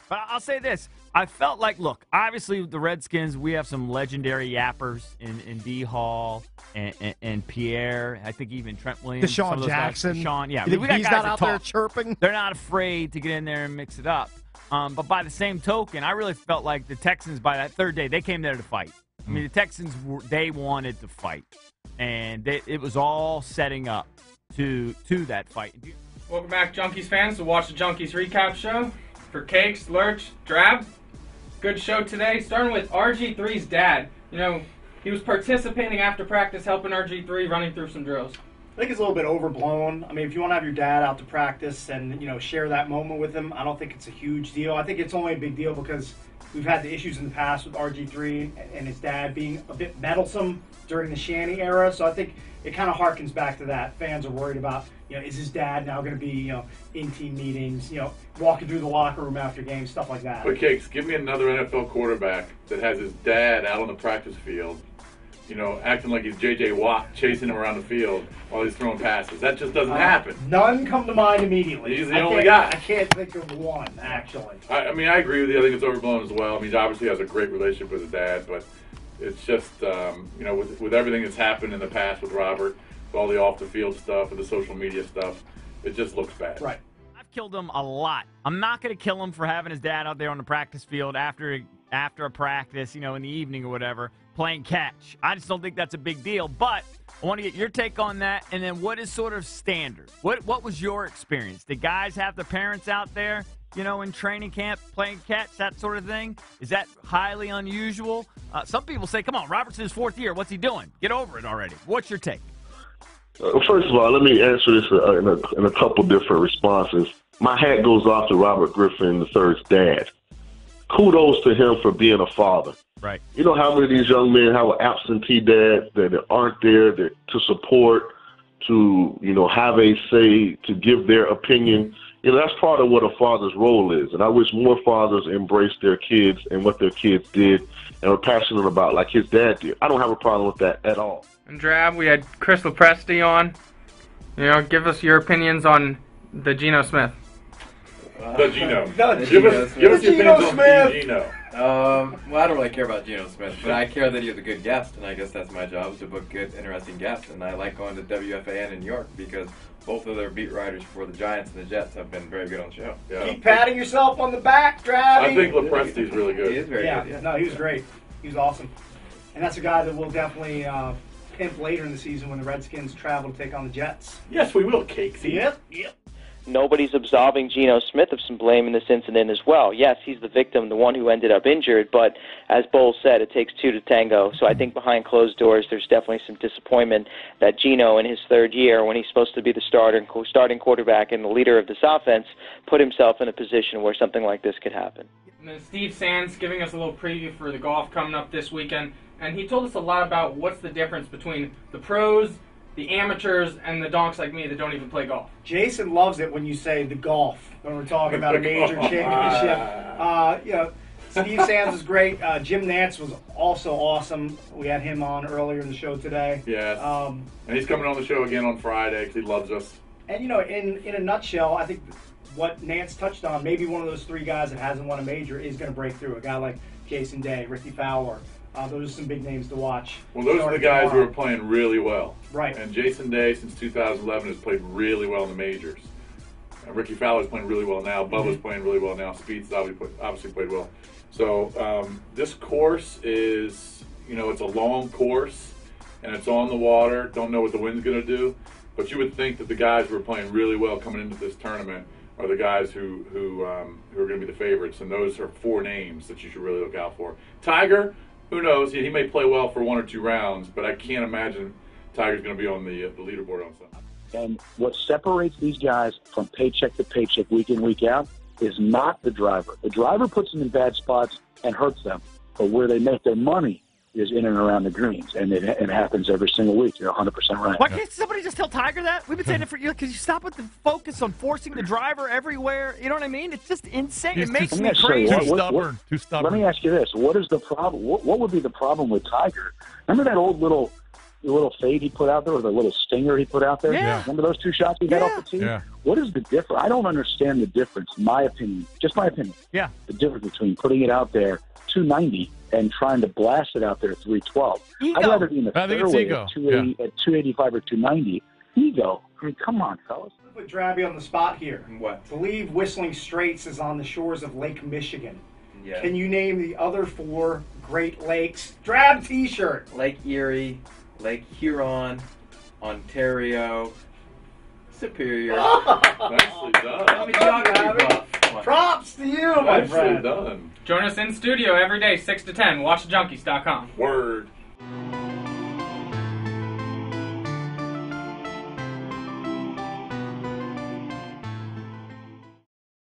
But I'll say this. I felt like, look, obviously the Redskins, we have some legendary yappers in D. Hall and Pierre. I think even Trent Williams. Deshaun Jackson. Deshaun, yeah. You think we got he's guys not that out talk. there chirping? They're not afraid to get in there and mix it up. But by the same token, I really felt like the Texans, by that third day, they came there to fight. I mean, the Texans, they wanted to fight. And it was all setting up to that fight. Welcome back, Junkies fans, to watch the Junkies recap show. For Cakes, Lurch, Drab, good show today. Starting with RG3's dad. You know, he was participating after practice, helping RG3 running through some drills. I think it's a little bit overblown. I mean, if you want to have your dad out to practice and, share that moment with him, I don't think it's a huge deal. I think it's only a big deal because we've had the issues in the past with RG3 and his dad being a bit meddlesome during the Shanny era. So I think it kind of harkens back to that. Fans are worried about, is his dad now going to be, in team meetings, walking through the locker room after games, stuff like that. But Cakes, give me another NFL quarterback that has his dad out on the practice field, acting like he's J.J. Watt chasing him around the field while he's throwing passes. That just doesn't happen. None come to mind immediately. He's the only guy. I can't think of one, actually. I mean, I agree with you. I think it's overblown as well. I mean, he obviously has a great relationship with his dad, but it's just, with everything that's happened in the past with Robert, with all the off-the-field stuff and the social media stuff, it just looks bad. Right. I've killed him a lot. I'm not going to kill him for having his dad out there on the practice field after a practice, in the evening or whatever, playing catch. I just don't think that's a big deal. But I want to get your take on that. And then what is sort of standard? What was your experience? Did guys have the parents out there, in training camp playing catch, that sort of thing? Is that highly unusual? Some people say, come on, Robert's in his 4th year. What's he doing? Get over it already. What's your take? First of all, let me answer this in a couple different responses. My hat goes off to Robert Griffin III's dad. Kudos to him for being a father. Right. You know how many of these young men have an absentee dad that aren't there to support, to have a say, to give their opinion. That's part of what a father's role is. And I wish more fathers embraced their kids and what their kids did and were passionate about, like his dad did. I don't have a problem with that at all. And Drab, we had Chris Lepresti on. Give us your opinions on the Geno Smith. The Geno. Give us your opinions on the Geno. Well, I don't really care about Geno Smith, but I care that he's a good guest, and I guess that's my job, is to book good, interesting guests. And I like going to WFAN in New York because both of their beat writers for the Giants and the Jets have been very good on the show. Yeah. Keep patting yourself on the back, Drabby. I think Lepresti's really good. He is very good. Yeah. No, he was great. He was awesome. And that's a guy that we'll definitely pimp later in the season when the Redskins travel to take on the Jets. Yes, we will, Cakesy. Yep. Nobody's absolving Geno Smith of some blame in this incident as well. Yes, he's the victim, the one who ended up injured, but as Bowles said, it takes two to tango. So I think behind closed doors, there's definitely some disappointment that Geno, in his 3rd year, when he's supposed to be the starting quarterback and the leader of this offense, put himself in a position where something like this could happen. And then Steve Sands giving us a little preview for the golf coming up this weekend, and he told us a lot about what's the difference between the pros, the amateurs, and the donks like me that don't even play golf. Jason loves it when you say the golf, when we're talking about a major championship. Steve Sands is great. Jim Nance was also awesome. We had him on earlier in the show today. Yes. And he's coming on the show again on Friday because he loves us. And, in a nutshell, I think what Nance touched on, maybe one of those 3 guys that hasn't won a major is going to break through. A guy like Jason Day, Ricky Fowler. Those are some big names to watch. Well, those are the guys who are playing really well. Right. And Jason Day, since 2011, has played really well in the majors. Ricky Fowler's playing really well now. Bubba's playing really well now. Speed's obviously played well. So this course is, it's a long course, and it's on the water. Don't know what the wind's going to do. But you would think that the guys who are playing really well coming into this tournament are the guys who are going to be the favorites. And those are 4 names that you should really look out for. Tiger, who knows? He may play well for 1 or 2 rounds, but I can't imagine Tiger's going to be on the leaderboard on Sunday. And what separates these guys from paycheck to paycheck, week in, week out, is not the driver. The driver puts them in bad spots and hurts them. But where they make their money is in and around the greens, and it happens every single week. You're 100% right. Why can't somebody just tell Tiger that? We've been saying it for years. Because you stop with the focus on forcing the driver everywhere. You know what I mean? It's just insane. It makes me crazy. Too stubborn. Let me ask you this: what is the problem? What would be the problem with Tiger? Remember that old little the little fade he put out there, or the little stinger he put out there? Yeah. Remember those 2 shots he got off the tee? Yeah. What is the difference? I don't understand the difference, in my opinion, just my opinion. Yeah. The difference between putting it out there 290 and trying to blast it out there at 312. Ego. I'd rather be in the I think it's fairway ego. at 285 or 290. Ego. I mean, come on, fellas. Put Drabby on the spot here. What? I believe Whistling Straits is on the shores of Lake Michigan. Yeah. Can you name the other 4 Great Lakes? Drab T-shirt. Lake Erie, Lake Huron, Ontario, Superior. Nicely done. Let me geography buff. Come on. Props to you, my Nicely friend. done. Join us in studio every day, 6 to 10. WatchTheJunkies.com. Word.